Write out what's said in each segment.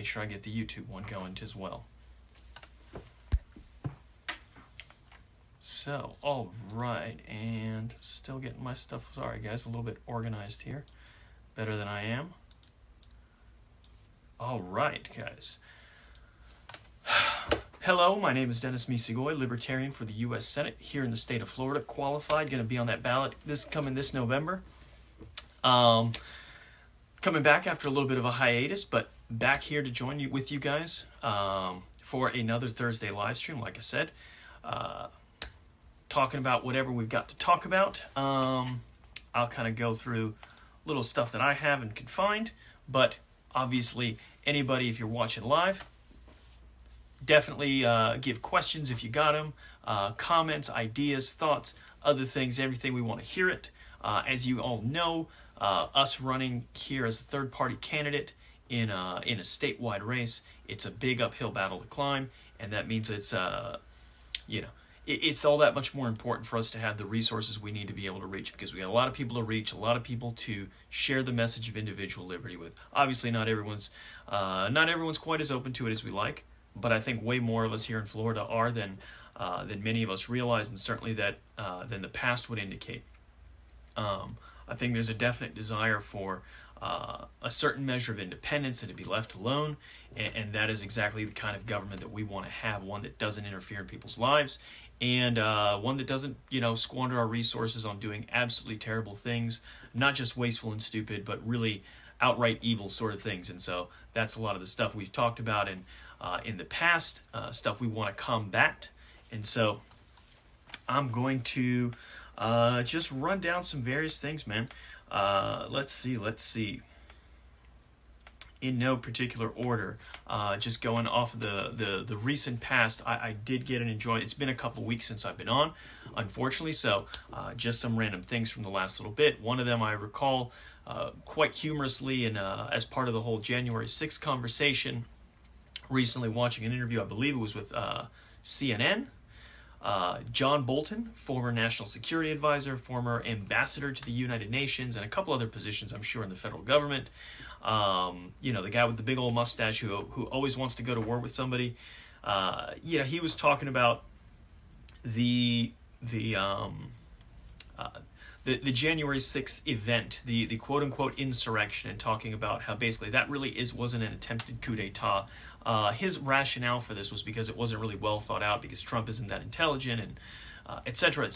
make sure I get the YouTube one going as well. So, all right, and still getting my stuff, sorry guys, a little bit organized here. Better than I am. All right, guys. Hello, my name is Dennis Misigoy, Libertarian for the U.S. Senate here in the state of Florida. Qualified, going to be on that ballot this November. Coming back after a little bit of a hiatus, but back here to join you with you guys for another Thursday live stream, like I said. Talking about whatever we've got to talk about. I'll kind of go through little stuff that I have and can find, but obviously anybody, if you're watching live, definitely give questions if you got them, comments, ideas, thoughts, other things, everything. We want to hear it. As you all know, us running here as a third-party candidate in a statewide race, it's a big uphill battle to climb, and that means it's it's all that much more important for us to have the resources we need to be able to reach, because we got a lot of people to reach, a lot of people to share the message of individual liberty with. Obviously, not everyone's quite as open to it as we like, but I think way more of us here in Florida are than many of us realize, and certainly than the past would indicate. I think there's a definite desire for a certain measure of independence and to be left alone, and that is exactly the kind of government that we want to have, one that doesn't interfere in people's lives, and one that doesn't, squander our resources on doing absolutely terrible things, not just wasteful and stupid, but really outright evil sort of things. And so that's a lot of the stuff we've talked about in the past, stuff we want to combat. And so I'm going to just run down some various things, man. Let's see. In no particular order, just going off of the recent past, I did get an enjoyment. It's been a couple weeks since I've been on, unfortunately, so just some random things from the last little bit. One of them I recall quite humorously, and as part of the whole January 6th conversation, recently watching an interview, I believe it was with CNN, John Bolton, former National Security Advisor, former ambassador to the United Nations, and a couple other positions, I'm sure, in the federal government. The guy with the big old mustache who always wants to go to war with somebody. He was talking about the January 6th event, the quote unquote insurrection, and talking about how basically that really wasn't an attempted coup d'etat. His rationale for this was because it wasn't really well thought out, because Trump isn't that intelligent, and et cetera,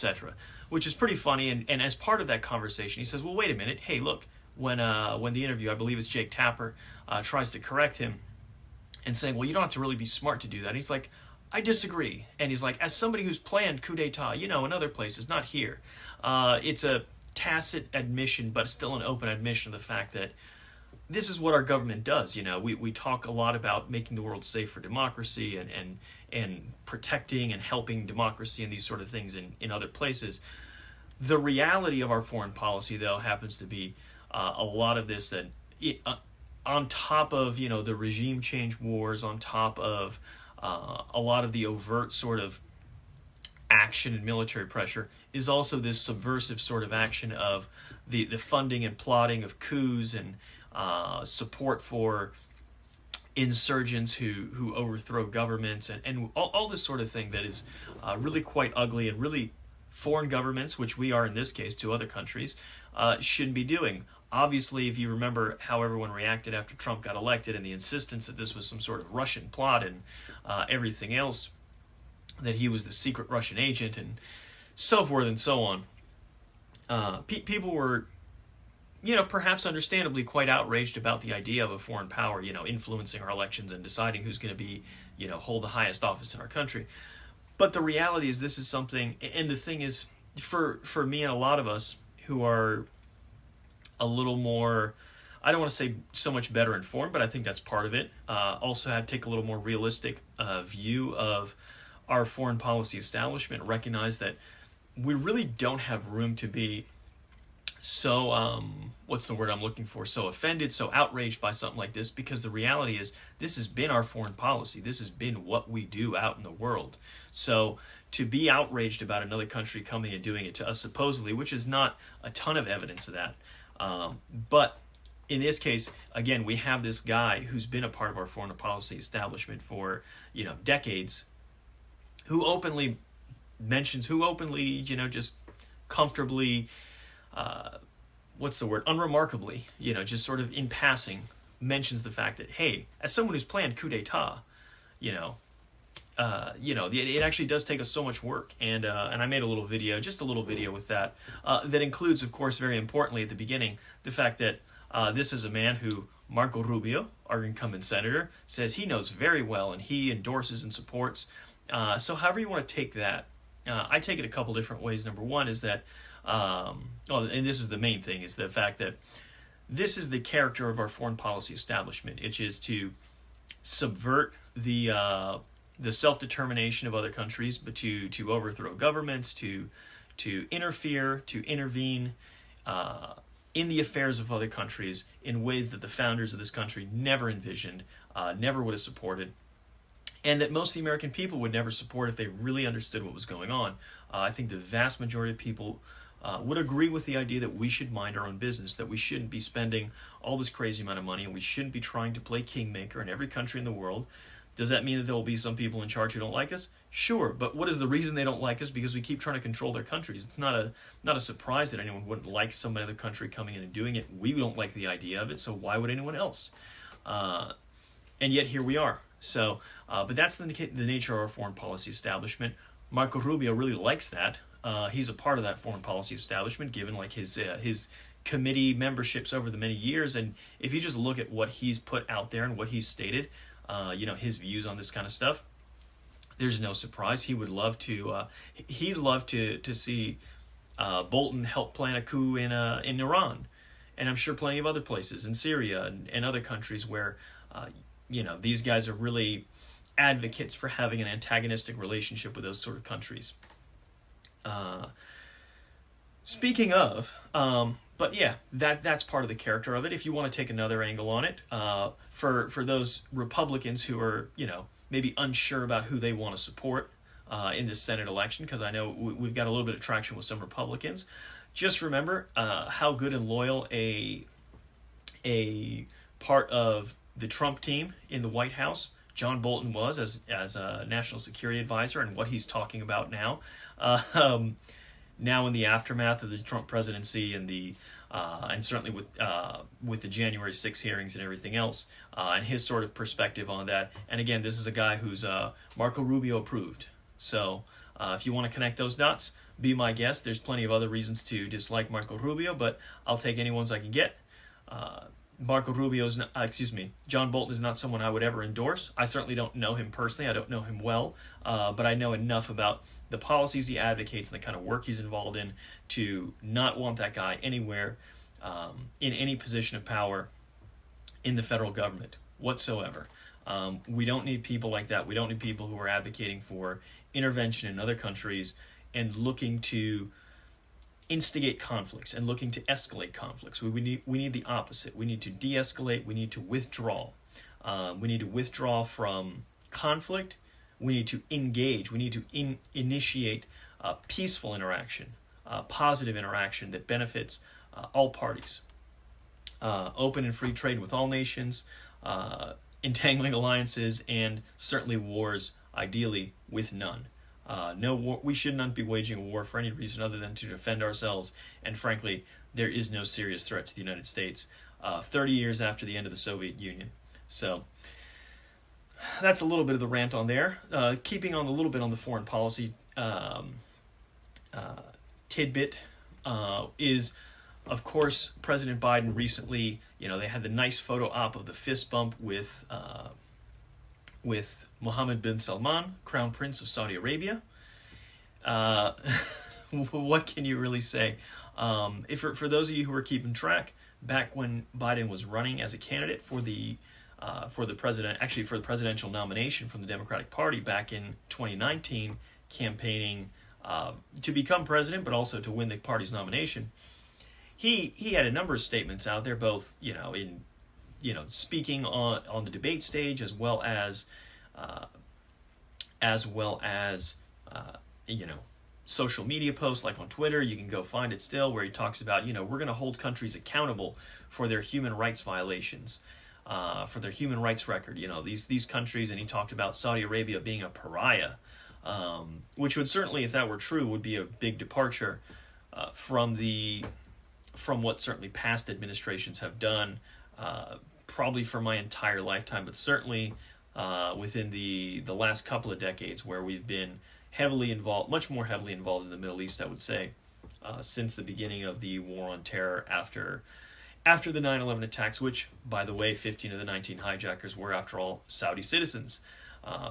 which is pretty funny. And as part of that conversation, he says, well, wait a minute. Hey, look, when the interview, I believe it's Jake Tapper, tries to correct him and saying, well, you don't have to really be smart to do that. And he's like, I disagree. And he's like, as somebody who's planned coup d'etat, in other places, not here, it's a tacit admission, but still an open admission of the fact that this is what our government does. We talk a lot about making the world safe for democracy and protecting and helping democracy and these sort of things in other places. The reality of our foreign policy, though, happens to be a lot of this that on top of, the regime change wars, on top of a lot of the overt sort of action and military pressure, is also this subversive sort of action of the funding and plotting of coups and support for insurgents who overthrow governments and all this sort of thing that is really quite ugly, and really foreign governments, which we are in this case to other countries, shouldn't be doing. Obviously, if you remember how everyone reacted after Trump got elected and the insistence that this was some sort of Russian plot and everything else, that he was the secret Russian agent and so forth and so on, people were, perhaps understandably quite outraged about the idea of a foreign power, influencing our elections and deciding who's going to be, hold the highest office in our country. But the reality is this is something, and the thing is, for me and a lot of us who are a little more, I don't want to say so much better informed, but I think that's part of it. Also had to take a little more realistic view of our foreign policy establishment, recognize that we really don't have room to be so, what's the word I'm looking for, so offended, so outraged by something like this, because the reality is this has been our foreign policy. This has been what we do out in the world. So to be outraged about another country coming and doing it to us supposedly, which is not a ton of evidence of that, but in this case, again, we have this guy who's been a part of our foreign policy establishment for, decades, who openly mentions, just comfortably, unremarkably, just sort of in passing, mentions the fact that, hey, as someone who's planned coup d'etat, it actually does take us so much work, and I made just a little video with that, that includes, of course, very importantly at the beginning, the fact that this is a man who Marco Rubio, our incumbent senator, says he knows very well and he endorses and supports. So however you want to take that, I take it a couple different ways. Number one is that, and this is the main thing, is the fact that this is the character of our foreign policy establishment, which is to subvert the self-determination of other countries, but to overthrow governments, to interfere, to intervene in the affairs of other countries in ways that the founders of this country never envisioned, never would have supported, and that most of the American people would never support if they really understood what was going on. I think the vast majority of people would agree with the idea that we should mind our own business, that we shouldn't be spending all this crazy amount of money, and we shouldn't be trying to play kingmaker in every country in the world. Does that mean that there will be some people in charge who don't like us? Sure, but what is the reason they don't like us? Because we keep trying to control their countries. It's not a surprise that anyone wouldn't like some other country coming in and doing it. We don't like the idea of it, so why would anyone else? And yet here we are. So, but that's the nature of our foreign policy establishment. Marco Rubio really likes that. He's a part of that foreign policy establishment, given like his committee memberships over the many years. And if you just look at what he's put out there and what he's stated, his views on this kind of stuff, there's no surprise. He would love to. He'd love to see Bolton help plan a coup in Iran, and I'm sure plenty of other places in Syria and other countries where these guys are really advocates for having an antagonistic relationship with those sort of countries. Speaking of, but yeah, that's part of the character of it. If you want to take another angle on it, for those Republicans who are maybe unsure about who they want to support in this Senate election, because I know we've got a little bit of traction with some Republicans. Just remember how good and loyal a part of the Trump team in the White House John Bolton was as a national security advisor, and what he's talking about now. Now in the aftermath of the Trump presidency and certainly with the January 6 hearings and everything else, and his sort of perspective on that. And again, this is a guy who's Marco Rubio approved. So if you want to connect those dots, be my guest. There's plenty of other reasons to dislike Marco Rubio, but I'll take any ones I can get. John Bolton is not someone I would ever endorse. I certainly don't know him personally. I don't know him well, but I know enough about the policies he advocates and the kind of work he's involved in to not want that guy anywhere in any position of power in the federal government whatsoever. We don't need people like that. We don't need people who are advocating for intervention in other countries and looking to instigate conflicts and looking to escalate conflicts. We need the opposite. We need to de-escalate. We need to withdraw. We need to withdraw from conflict. We need to engage. We need to initiate peaceful interaction, positive interaction that benefits all parties. Open and free trade with all nations, entangling alliances, and certainly wars, ideally with none. No war. We should not be waging a war for any reason other than to defend ourselves. And frankly, there is no serious threat to the United States 30 years after the end of the Soviet Union. So that's a little bit of the rant on there. Keeping on a little bit on the foreign policy tidbit is, of course, President Biden recently, they had the nice photo op of the fist bump with Mohammed bin Salman, Crown Prince of Saudi Arabia. What can you really say? For those of you who are keeping track, back when Biden was running as a candidate for the presidential nomination from the Democratic Party back in 2019, campaigning to become president, but also to win the party's nomination, he had a number of statements out there, both in speaking on the debate stage, as well as social media posts, like on Twitter. You can go find it still, where he talks about, we're going to hold countries accountable for their human rights violations, for their human rights record. These countries, and he talked about Saudi Arabia being a pariah, which would certainly, if that were true, would be a big departure from what certainly past administrations have done, probably for my entire lifetime, but certainly within the last couple of decades, where we've been heavily involved, much more heavily involved in the Middle East, I would say, since the beginning of the war on terror after the 9/11 attacks, which, by the way, 15 of the 19 hijackers were, after all, Saudi citizens.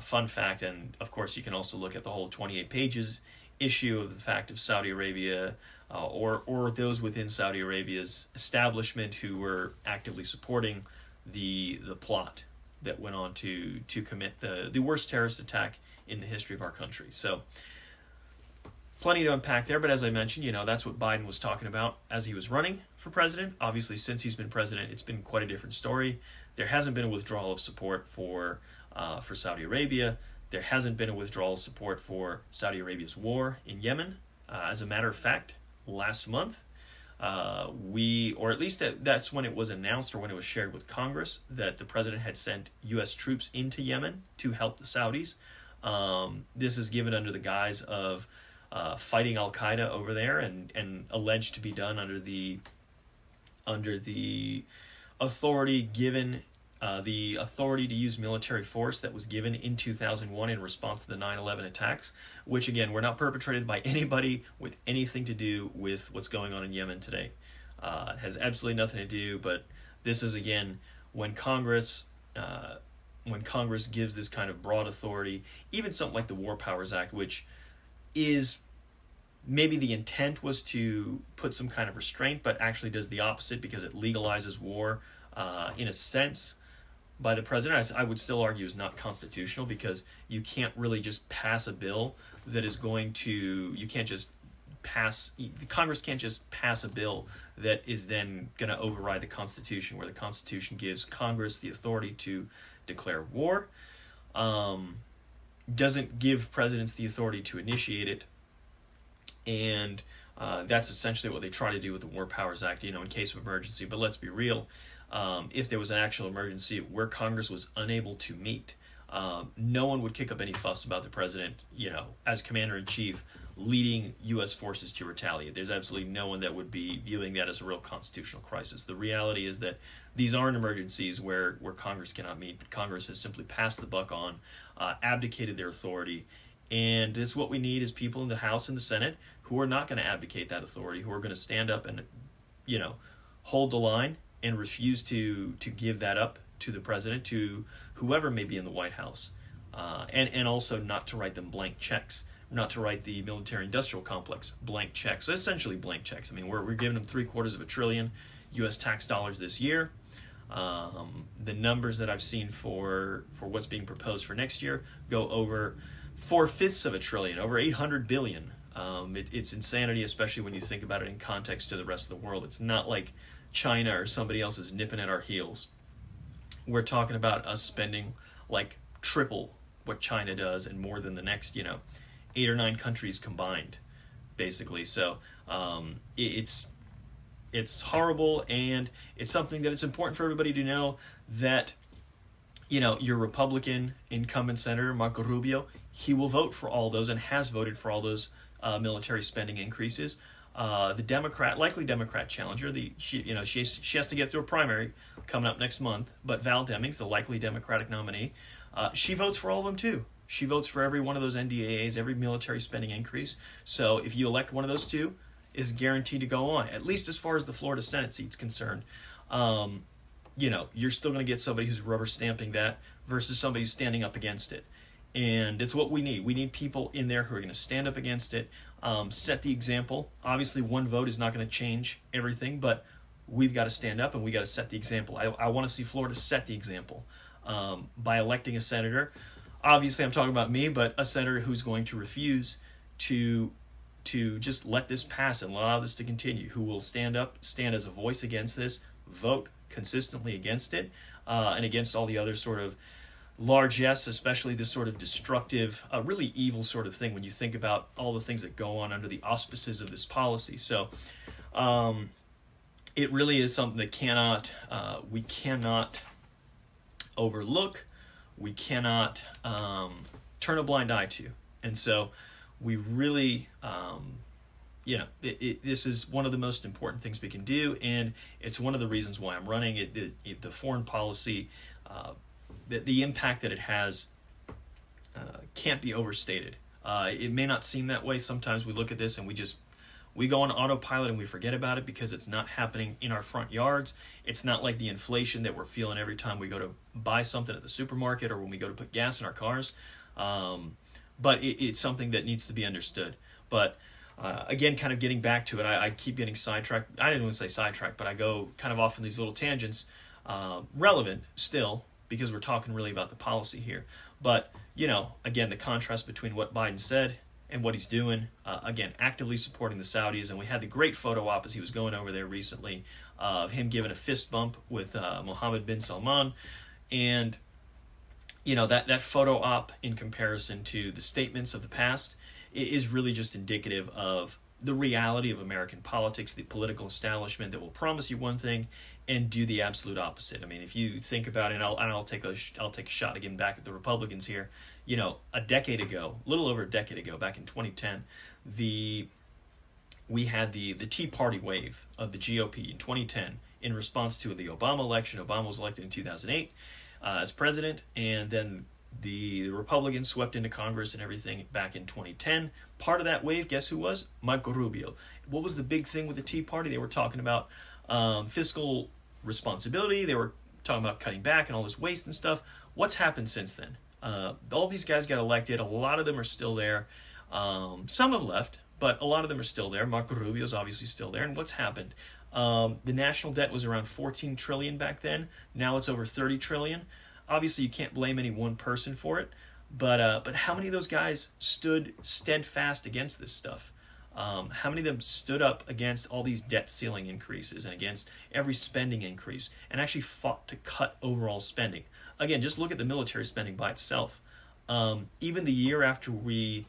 Fun fact, and of course you can also look at the whole 28 pages issue of the fact of Saudi Arabia, or those within Saudi Arabia's establishment who were actively supporting the plot that went on to commit the worst terrorist attack in the history of our country. So plenty to unpack there, but as I mentioned, that's what Biden was talking about as he was running for president. Obviously, since he's been president, it's been quite a different story. There hasn't been a withdrawal of support for Saudi Arabia. There hasn't been a withdrawal of support for Saudi Arabia's war in Yemen. As a matter of fact, last month, or at least that's when it was announced, or when it was shared with Congress, that the president had sent U.S. troops into Yemen to help the Saudis. This is given under the guise of fighting Al-Qaeda over there, and alleged to be done under the authority given, the authority to use military force that was given in 2001 in response to the 9/11 attacks, which again were not perpetrated by anybody with anything to do with what's going on in Yemen today. It has absolutely nothing to do, but this is, again, when Congress gives this kind of broad authority, even something like the War Powers Act, which is maybe the intent was to put some kind of restraint, but actually does the opposite because it legalizes war in a sense by the president. I would still argue is not constitutional, because you can't really just pass a bill that is going to, Congress can't just pass a bill that is then going to override the Constitution, where the Constitution gives Congress the authority to declare war, doesn't give presidents the authority to initiate it, and that's essentially what they try to do with the War Powers Act, in case of emergency. But let's be real, if there was an actual emergency where Congress was unable to meet, no one would kick up any fuss about the president, as commander-in-chief, leading U.S. forces to retaliate. There's absolutely no one that would be viewing that as a real constitutional crisis. The reality is that these aren't emergencies where Congress cannot meet, but Congress has simply passed the buck on, abdicated their authority, and it's what we need is people in the House and the Senate who are not going to abdicate that authority, who are going to stand up and, hold the line and refuse to give that up to the president, to whoever may be in the White House, and also not to write them blank checks, not to write the military-industrial complex blank checks. So essentially blank checks. I mean, we're giving them $750 billion U.S. tax dollars this year. The numbers that I've seen for what's being proposed for next year go over $750 billion, over $800 billion. It's insanity, especially when you think about it in context to the rest of the world. It's not like China or somebody else is nipping at our heels. We're talking about us spending like triple what China does, and more than the next, 8 or 9 countries combined, basically. So it's horrible, and it's something that it's important for everybody to know that, your Republican incumbent senator, Marco Rubio, he will vote for all those and has voted for all those military spending increases. The likely Democrat challenger, she has to get through a primary coming up next month, but Val Demings, the likely Democratic nominee, she votes for all of them too. She votes for every one of those NDAAs, every military spending increase. So if you elect one of those two, is guaranteed to go on, at least as far as the Florida Senate seat's concerned. You're still going to get somebody who's rubber stamping that versus somebody who's standing up against it. And it's what we need. We need people in there who are going to stand up against it, set the example. Obviously, one vote is not going to change everything, but we've got to stand up and we got to set the example. I want to see Florida set the example by electing a senator. Obviously, I'm talking about me, but a senator who's going to refuse to just let this pass and allow this to continue, who will stand up, stand as a voice against this, vote consistently against it, and against all the other sort of largesse, especially this sort of destructive, really evil sort of thing when you think about all the things that go on under the auspices of this policy. So it really is something that we cannot overlook, we cannot turn a blind eye to. And so we really, this is one of the most important things we can do, and it's one of the reasons why I'm running it. The foreign policy, the impact that it has can't be overstated. It may not seem that way. Sometimes we look at this and we go on autopilot and we forget about it because it's not happening in our front yards. It's not like the inflation that we're feeling every time we go to buy something at the supermarket or when we go to put gas in our cars. But it's something that needs to be understood. But again, kind of getting back to it, I keep getting sidetracked. I didn't want to say sidetracked, but I go kind of off in these little tangents. Relevant still, because we're talking really about the policy here. But, again, the contrast between what Biden said and what he's doing, again, actively supporting the Saudis. And we had the great photo op as he was going over there recently of him giving a fist bump with Mohammed bin Salman. And, that photo op in comparison to the statements of the past is really just indicative of the reality of American politics, the political establishment that will promise you one thing and do the absolute opposite. I mean, if you think about it, and I'll take a shot again back at the Republicans here. A decade ago, a little over a decade ago, back in 2010, we had the Tea Party wave of the GOP in 2010 in response to the Obama election. Obama was elected in 2008 as president, and then the Republicans swept into Congress and everything back in 2010. Part of that wave, guess who was? Marco Rubio. What was the big thing with the Tea Party? They were talking about fiscal responsibility. They were talking about cutting back and all this waste and stuff. What's happened since then? All these guys got elected. A lot of them are still there. Some have left, but a lot of them are still there. Marco Rubio is obviously still there. And what's happened? The national debt was around $14 trillion back then. Now it's over $30 trillion. Obviously, you can't blame any one person for it, but how many of those guys stood steadfast against this stuff? How many of them stood up against all these debt ceiling increases and against every spending increase and actually fought to cut overall spending? Again, just look at the military spending by itself. Even the year after we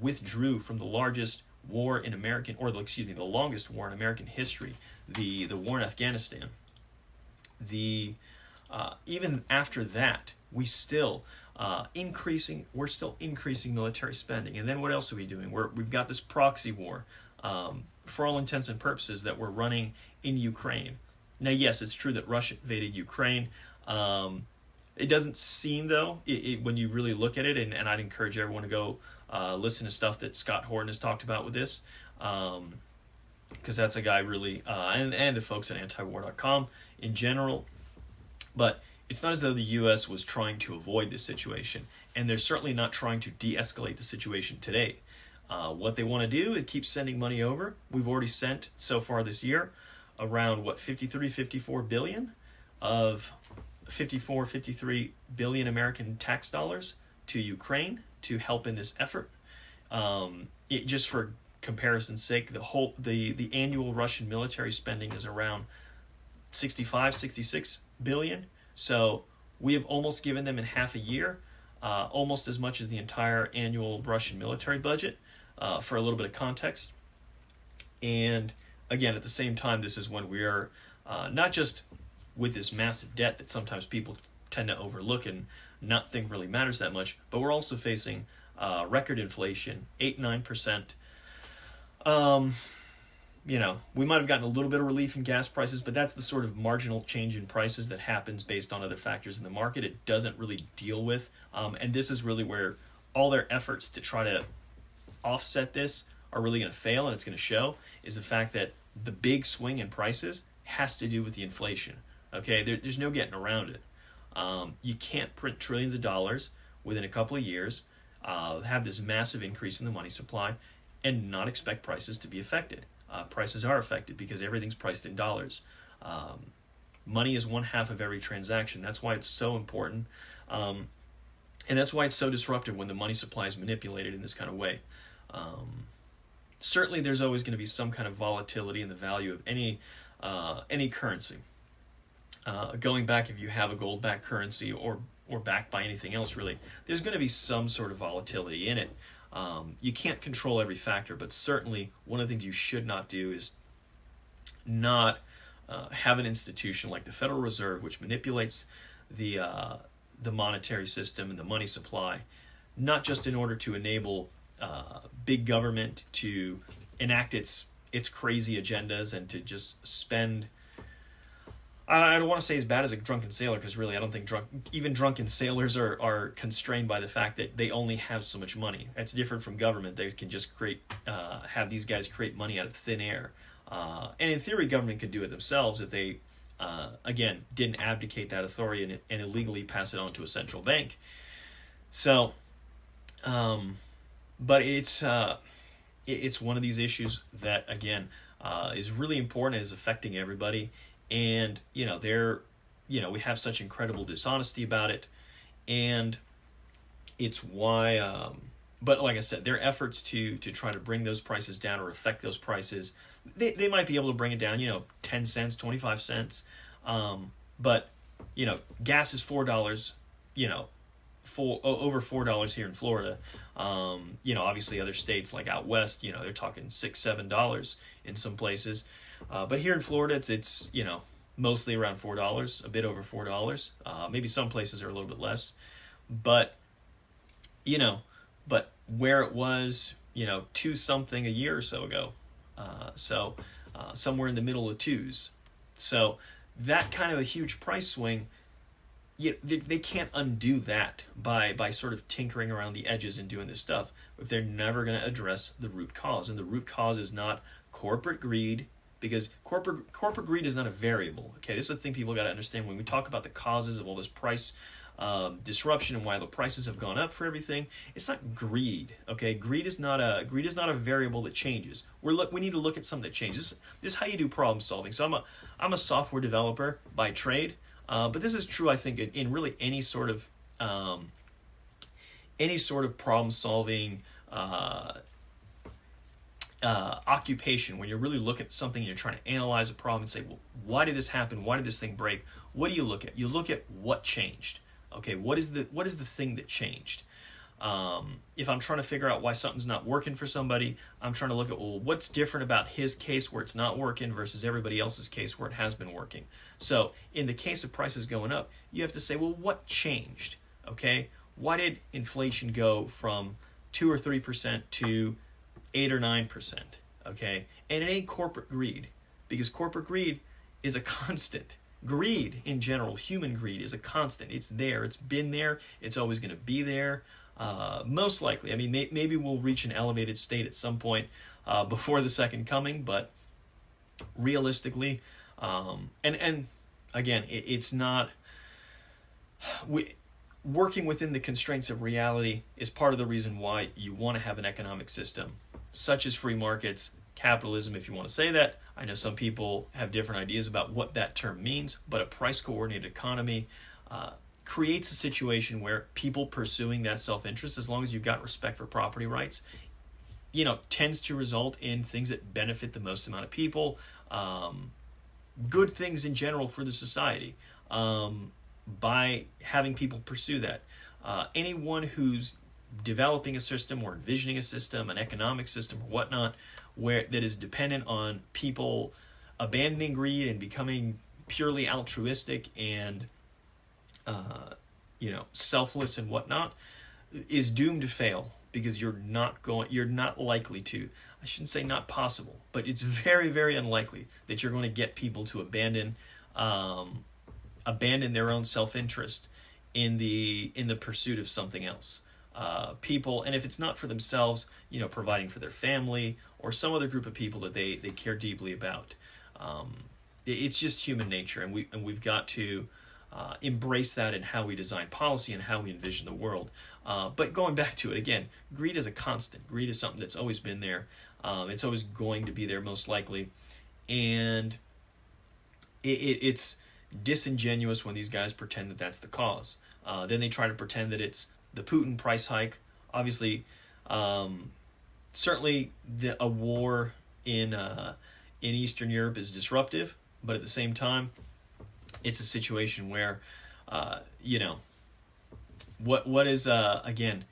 withdrew from the largest war in the longest war in American history, the war in Afghanistan. Even after that, we're still increasing military spending. And then what else are we doing? We've got this proxy war, for all intents and purposes, that we're running in Ukraine. Now, yes, it's true that Russia invaded Ukraine. It doesn't seem, though, when you really look at it, and I'd encourage everyone to go listen to stuff that Scott Horton has talked about with this, because that's a guy really, and the folks at antiwar.com in general. But it's not as though the U.S. was trying to avoid this situation, and they're certainly not trying to de-escalate the situation today. What they want to do is keep sending money over. We've already sent, so far this year, around, 54 billion of 53 billion American tax dollars to Ukraine to help in this effort. Just for comparison's sake, the annual Russian military spending is around 66 billion. So we have almost given them in half a year, almost as much as the entire annual Russian military budget, for a little bit of context. And again, at the same time, this is when we are not just with this massive debt that sometimes people tend to overlook and not think really matters that much, but we're also facing record inflation, 8-9%. We might have gotten a little bit of relief in gas prices, but that's the sort of marginal change in prices that happens based on other factors in the market. It doesn't really deal with, and this is really where all their efforts to try to offset this are really going to fail, and it's going to show, is the fact that the big swing in prices has to do with the inflation. Okay, there's no getting around it. You can't print trillions of dollars within a couple of years, have this massive increase in the money supply, and not expect prices to be affected. Prices are affected because everything's priced in dollars. Money is one half of every transaction. That's why it's so important. And that's why it's so disruptive when the money supply is manipulated in this kind of way. Certainly there's always going to be some kind of volatility in the value of any currency. going back, if you have a gold-backed currency or backed by anything else, really, there's going to be some sort of volatility in it. You can't control every factor, but certainly one of the things you should not do is not have an institution like the Federal Reserve, which manipulates the monetary system and the money supply, not just in order to enable big government to enact its crazy agendas and to just spend. I don't want to say as bad as a drunken sailor, because really I don't think even drunken sailors are constrained by the fact that they only have so much money. That's different from government. They can just have these guys create money out of thin air. And in theory, government could do it themselves if they, again, didn't abdicate that authority and illegally pass it on to a central bank. So, but it's one of these issues that, again, is really important and is affecting everybody. And, we have such incredible dishonesty about it. And it's why, but like I said, their efforts to try to bring those prices down or affect those prices, they might be able to bring it down, 10 cents, 25 cents. But, gas is $4, over $4 here in Florida. Obviously other states like out west, they're talking $6, $7 in some places. But here in Florida, it's mostly around $4, a bit over $4. Maybe some places are a little bit less, but where it was, 2 something a year or so ago, somewhere in the middle of twos. So that kind of a huge price swing, they can't undo that by sort of tinkering around the edges and doing this stuff if they're never going to address the root cause. And the root cause is not corporate greed. Because corporate greed is not a variable. Okay, this is the thing people got to understand when we talk about the causes of all this price disruption and why the prices have gone up for everything. It's not greed. Okay, greed is not a variable that changes. We need to look at something that changes. This is how you do problem solving. So I'm a software developer by trade, but this is true, I think, in really any sort of problem solving. Occupation, when you're really looking at something and you're trying to analyze a problem and say, well, why did this happen? Why did this thing break? What do you look at? You look at what changed. Okay, what is the thing that changed? If I'm trying to figure out why something's not working for somebody, I'm trying to look at, well, what's different about his case where it's not working versus everybody else's case where it has been working. So in the case of prices going up, you have to say, well, what changed? Okay, why did inflation go from 2 or 3% to 8 or 9%, okay? And it ain't corporate greed, because corporate greed is a constant. Greed in general, human greed, is a constant. It's there. It's been there. It's always going to be there. Most likely. I mean, maybe we'll reach an elevated state at some point before the second coming, but realistically, and again, it's not... Working within the constraints of reality is part of the reason why you want to have an economic system such as free markets, capitalism, if you want to say that. I know some people have different ideas about what that term means, but a price-coordinated economy creates a situation where people pursuing that self-interest, as long as you've got respect for property rights, tends to result in things that benefit the most amount of people, good things in general for the society, by having people pursue that. Anyone who's developing a system or envisioning a system, an economic system or whatnot, that is dependent on people abandoning greed and becoming purely altruistic and selfless and whatnot, is doomed to fail, because you're not likely to. I shouldn't say not possible, but it's very, very unlikely that you're going to get people to abandon their own self-interest in the pursuit of something else. People, and if it's not for themselves, providing for their family or some other group of people that they care deeply about. It's just human nature, and we've got to embrace that in how we design policy and how we envision the world. But going back to it again, greed is a constant. Greed is something that's always been there. It's always going to be there, most likely, and it's disingenuous when these guys pretend that that's the cause. Then they try to pretend that it's the Putin price hike. Obviously, certainly a war in Eastern Europe is disruptive, but at the same time, it's a situation where, you know, what is again,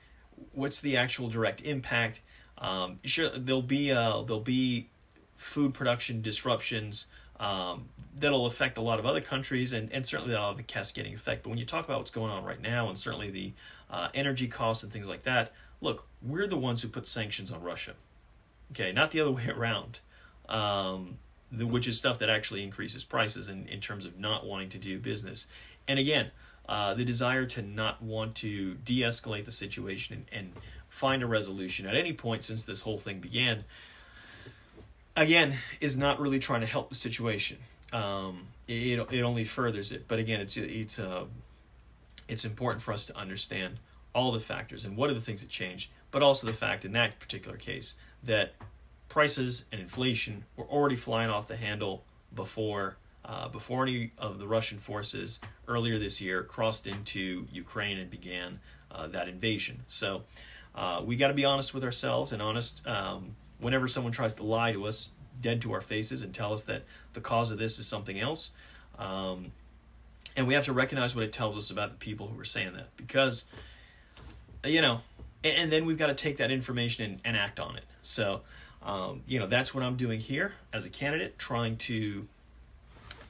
what's the actual direct impact? Sure, there'll be food production disruptions that'll affect a lot of other countries, and certainly that'll have a cascading effect. But when you talk about what's going on right now, and certainly the energy costs and things like that, look, we're the ones who put sanctions on Russia. Okay, not the other way around. Which is stuff that actually increases prices in terms of not wanting to do business. And again, the desire to not want to de-escalate the situation and find a resolution at any point since this whole thing began, again, is not really trying to help the situation. It only furthers it. But again, it's important for us to understand all the factors and what are the things that change, but also the fact in that particular case that prices and inflation were already flying off the handle before any of the Russian forces earlier this year crossed into Ukraine and began that invasion. So we got to be honest with ourselves and honest whenever someone tries to lie to us dead to our faces and tell us that the cause of this is something else. And we have to recognize what it tells us about the people who are saying that, because, you know, and then we've got to take that information and act on it. So, you know, that's what I'm doing here as a candidate, trying to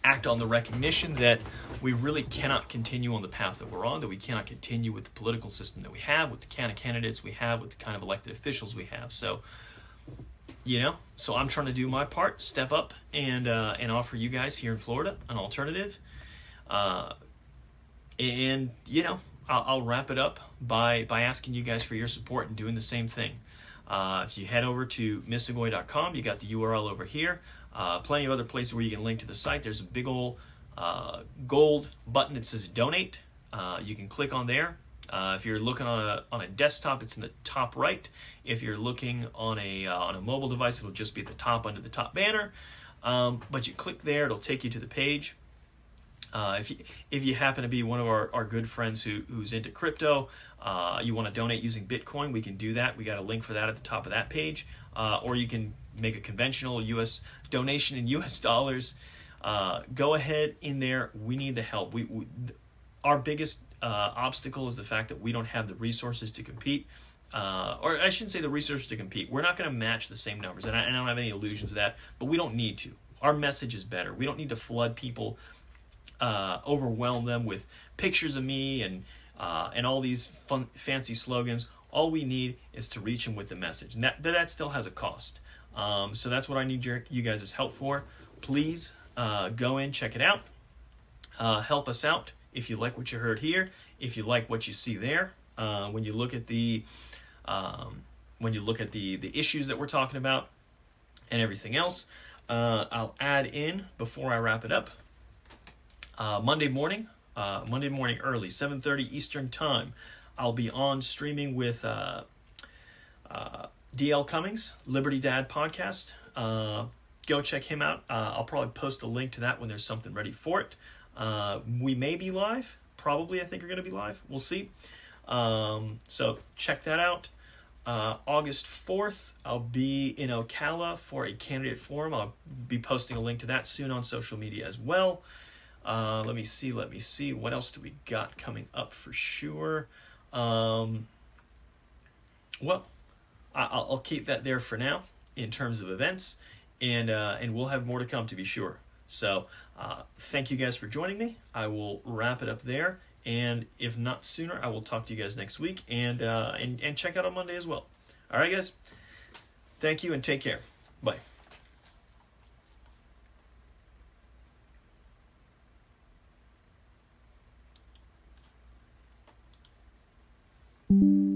act on the recognition that we really cannot continue on the path that we're on, that we cannot continue with the political system that we have, with the kind of candidates we have, with the kind of elected officials we have. So, you know, so I'm trying to do my part, step up, and offer you guys here in Florida an alternative. And, you know, I'll wrap it up by asking you guys for your support and doing the same thing. If you head over to Misigoy.com, you got the URL over here. Plenty of other places where you can link to the site. There's a big old gold button that says donate. You can click on there. If you're looking on a desktop, it's in the top right. If you're looking on a mobile device, it'll just be at the top under the top banner. But you click there, it'll take you to the page. If you happen to be one of our good friends who's into crypto, you want to donate using Bitcoin, we can do that. We got a link for that at the top of that page. Or you can make a conventional U.S. donation in U.S. dollars. Go ahead in there. We need the help. Our biggest obstacle is the fact that we don't have the resources to compete. Or I shouldn't say the resources to compete. We're not going to match the same numbers, and I don't have any illusions of that, but we don't need to. Our message is better. We don't need to flood people, overwhelm them with pictures of me and all these fancy slogans. All we need is to reach them with the message, and that still has a cost. So that's what I need you guys' help for. Please go in, check it out. Help us out if you like what you heard here. If you like what you see there, when you look at the issues that we're talking about and everything else, I'll add in before I wrap it up. Monday morning early, 7:30 Eastern Time, I'll be on streaming with D.L. Cummings, Liberty Dad Podcast. Go check him out. I'll probably post a link to that when there's something ready for it. We may be live. Probably, I think we're going to be live. We'll see. So check that out. August 4th, I'll be in Ocala for a candidate forum. I'll be posting a link to that soon on social media as well. Let me see. What else do we got coming up for sure? Well, I'll keep that there for now in terms of events, and we'll have more to come to be sure. So thank you guys for joining me. I will wrap it up there, and if not sooner, I will talk to you guys next week, and check out on Monday as well. All right, guys. Thank you, and take care. Bye. Thank you.